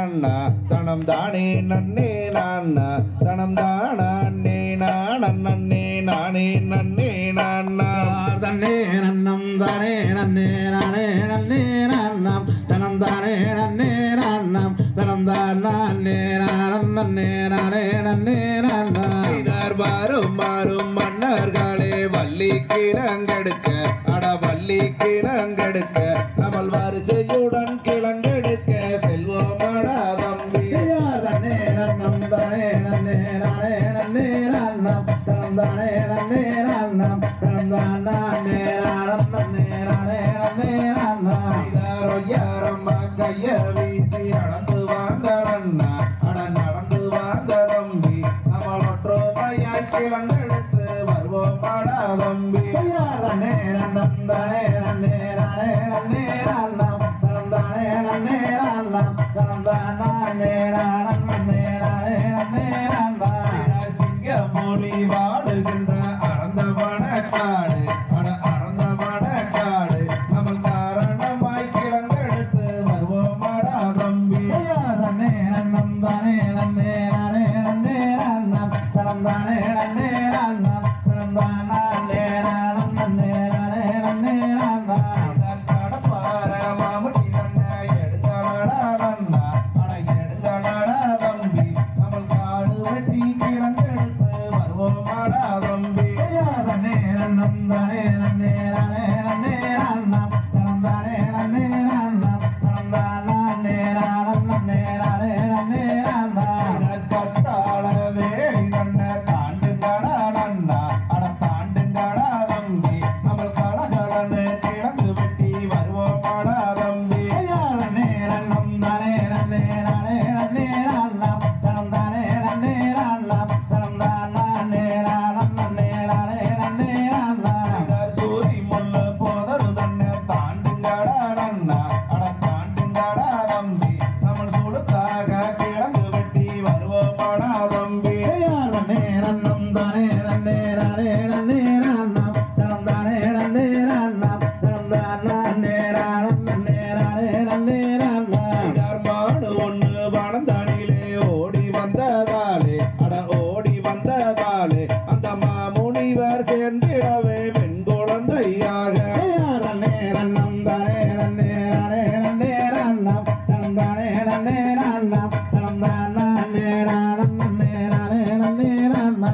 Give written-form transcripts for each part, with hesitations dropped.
நானா தனம் தானே நன்னே நானா தனம் தானே நானே நானே நன்னே நானா தன்னே நன்னம் தானே நன்னே நானே நன்னே நானம் தனம் தானே நன்னே நானம் தனம் தானே நானம் நன்னே நானே நன்னே நானா மாறும் மாறும் மன்னர்களே வள்ளி கிழங்கெடுக்க அட வள்ளி கிழங்கெடுக்க கமல் வரிசையுடன் கிழங்கெடுக்க செல்வோமடா தம்பி தன்னே நன்னம் தானே நன்னே நானே நன்னே நானம் தனம் தானே நன்னே நானம் தனம் தானே நானம் நன்னே நானே நன்னே நானா யாரம்மா கைய வீசி நடந்து வாங்கண்ணா அட நடந்து வாங்க தம்பி கமல் ஒற்றுமையாய் கிழங்கெடுத்து வருவோமடா தம்பி தன்னே நன்னம் தானே நன்னே நானே நன்னே நானம் தனம் தானே நன்னே நானம் தனம் தானே நானம் நன்னே நானே நன்னே நானா சிங்கமொழி வாழுகின்ற அறந்த வனக்காடு அட அறந்த வனக்காடு நம்ம காரணமாய் கிழங்கெடுத்து வருவோமடா தம்பி தன்னே நன்னம் தானே நன்னே நானே நன்னே நானம் தனம் தானே நன்னே நானம் தனம் தானே நானம் நன்னே நானே நன்னே நானா கடப்பார மாமுட்டி தன்னை எடுத்தாடா நன்னா அட எடுத்தாடா தம்பி நம்ம காடு வெட்டி கிழங்கெடுத்து வருவோமடா தம்பி தன்னே நன்னம் தானே நன்னே நானே நன்னே நானம் தனம் தானே நன்னே நானம் தனம் தானே நானம் நன்னே நானே நன்னே நானா கத்தாள வேலி தன்னை தாண்டுங்கடா நன்னா அட தாண்டுங்கடா தம்பி நம்ம கடகடன்னு கிழங்கு வெட்டி வருவோமடா தம்பி தன்னே நன்னம் தானே நன்னே நானே நன்னே நானம் தனம் தானே நன்னே நானம் தனம் தானே நானம் நன்னே நானே நன்னே நானா சூரி முள்ளு போதரு தன்னை தாண்டுங்கடா நன்னா அட தாண்டுங்கடா தம்பி நம்ம சுடுக்காக கிழங்கு வெட்டி வருவோமடா தம்பி தன்னே நன்னம் தானே நன்னே நானே நன்னே நானம் தனம் தானே நன்னே நானம் தனம் தானே நானம் நன்னே நானே நன்னே நானா மாடு ஒண்ணு வனந்தனிலே ஓடி வந்ததாலே அட ஓடி வந்ததாலே அந்த மாமுனிவர் சேர்ந்திடவே பெண் குழந்தையாக தன்னே நன்னம் தானே நன்னே நானே நன்னே நானம் தனம் தானே நன்னே நானம் தனம் தானே நானம் நன்னே நானே நன்னே நானா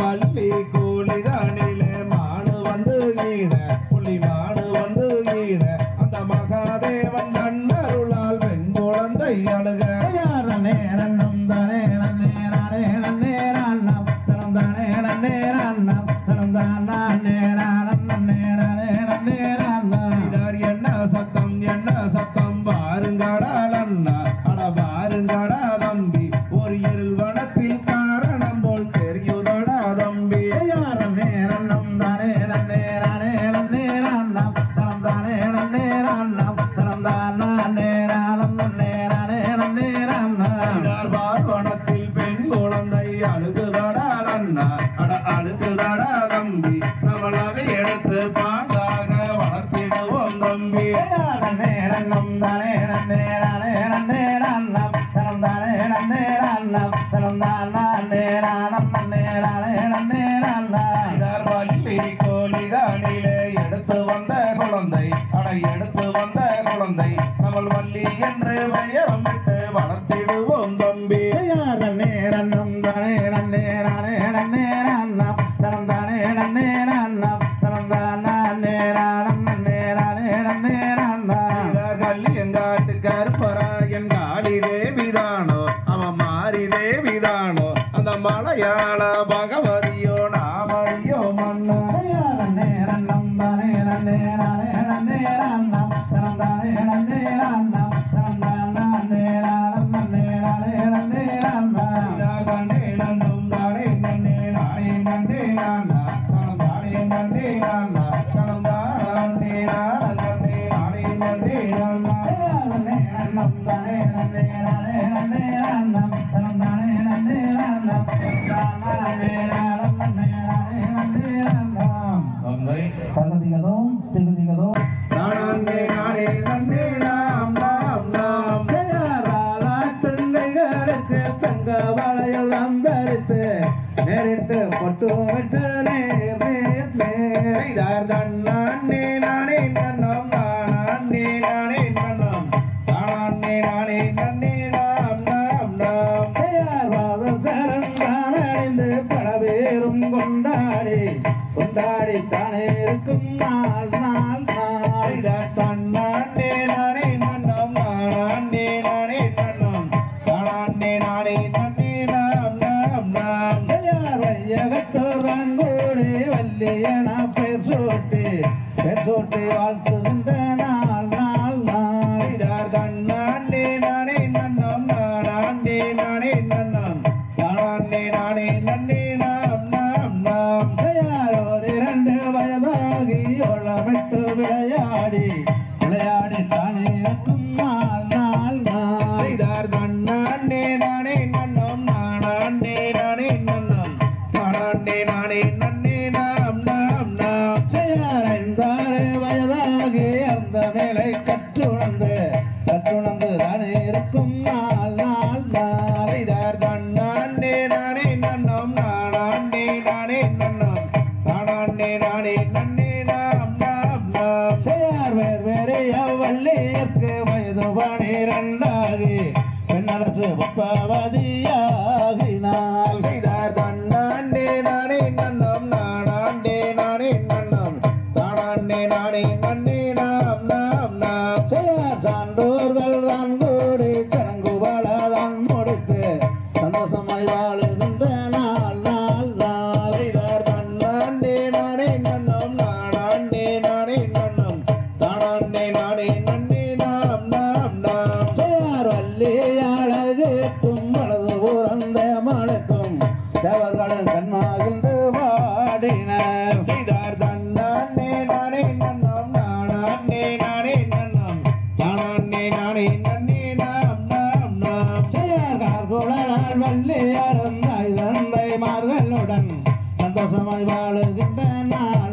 வள்ளி கூலிதானிலே மாடு வந்து ஈன புலி மாடு வந்து ஈன அந்த மகாதேவன் நன்னருளால் பெண் குழந்தை அழுக தன்னே நன்னம் தானே நன்னே நானே நன்னே நானம் தனம் தானே நன்னே நானம் தனம் தானே நானம் நன்னே நானே நன்னே நானா என்ன சத்தம் பாருங்கடா அண்ணா அட பாருங்கடா தம்பி ஒரு இருள் வனத்தில் காரணம் போல் தெரியுதடா தம்பி தன்னே நன்னம் தானே நன்னே நானே நன்னே நானம் தனம் தானே நன்னே நானம் தனம் தானே நானம் நன்னே நானே நன்னே நானா வனத்தில் பெண் குழந்தை அழுகுதடா அண்ணா அட அழுகுதடா தம்பி நம்மளதை எடுத்து பாங்காக வளர்த்திடுவோம் தம்பி தன்னே நன்னம் தானே நன்னே நானே நன்னே நானம் தனம் தானே நன்னே நானம் தனம் தானே நானம் நன்னே நானே நன்னே நானா வள்ளி கோலிதானிலே எடுத்து வந்த குழந்தை அட எடுத்து வந்த குழந்தை நம்ம வள்ளி என்று பெயரம் விட்டு வளர்த்திடுவோம் தம்பி தன்னே நன்னம் தானே நன்னே நானே நன்னே நானம் தனம் தானே நன்னே நானம் தனம் தானே நானம் நன்னே நானே நன்னே நானா கல்லியங்காட்டு கருப்பராயன் காளி தேவிதானோ அவன் மாறி தேவிதானோ அந்த மலையாள பகவதியோ நாமடியோ மன்னா தன்னே நன்னம் தானே நன்னே நானே நன்னே நானம் தனம் தானே நன்னே நானம் தனம் தானே நானம் நன்னே நானே நன்னே நானா நன்னே நன்னும் தானே நன்னே நானே நன்னே நானா கணம் தானே நன்னே நானா கணம் தானே நான நன்னே நானே நன்னே நானா தன்னே நன்னம் தானே நன்னே நானே நன்னே நானம் தனம் தானே நன்னே நானம் தானே நானம் நன்னே நானே நன்னே நானம் தந்தை தகுதிகதும் திகுதிகதும் நானே நானே நன்னே நாம் நாம் நாம் ஜெயராலாட்ட வாழ்த்துகின்ற நாள் நாள் நாள் செய்தார் தன்னாண்டே நானே நன்னம் நானாண்டே நானே நன்னம் தானாண்டே நானே நன்னே நாம் நாம் நாம் தயாரோர் 2 வயதாகி ஓளமிட்டு விளையாடி தானே இருக்கும் நாள் நாள் நாள் செய்தார் தன்னாண்டே நானே நன்னம் நானாண்டே நானே நன்னம் தானாண்டே நானே நன்னே நாம் நாம் நாம் செய்யார் 5 வயதாகி அந்த மேலை கற்றுணர்ந்து தானே இருக்கும் நாள் நாள் நாள் செய்தார் தன்னாண்டே நானே நன்னம் நானாண்டே நானே நன்னம் தானாண்டே நானே நன்னே நாம் நாம் நாம் செய்யார் வேறிய வள்ளியற்கு வயது 12 பெண்ணரசு பத்மாவதியாகினாள் செய்தார் தன்னாண்டே நானே நன்னம் நானாண்டே நானே நன்னம் தானாண்டே நானே நன்னே நாம் நாம் நாம் செய்யார் சான்றோர்கள் தான் கூடி சடங்குபாலதான் முடித்து சந்தோஷமாய் வாழுகின்ற நாள் நாள் நாள் செய்தார் தன்னாண்டே நானே நன்னம் நானாண்டே நானே நன்னம் தானாண்டே நானே நன்னே நாம் நாம் நாம் செய்யார் வள்ளி அழகுக்கும் வலது புறந்த மழைக்கும் தேவர்களும் கண்மாகின்று பாடினர் செய்தார் தன்னாண்டே நானே நன்னம் நானாண்டே நானே நன்னம் தானாண்டே நானே நன்னே நாம் நாம் நாம் செய்யார் கார்குழலால் வள்ளி அருந்தாய் தந்தை மார்களுடன் சந்தோஷமாய் வாழுகின்ற நாள்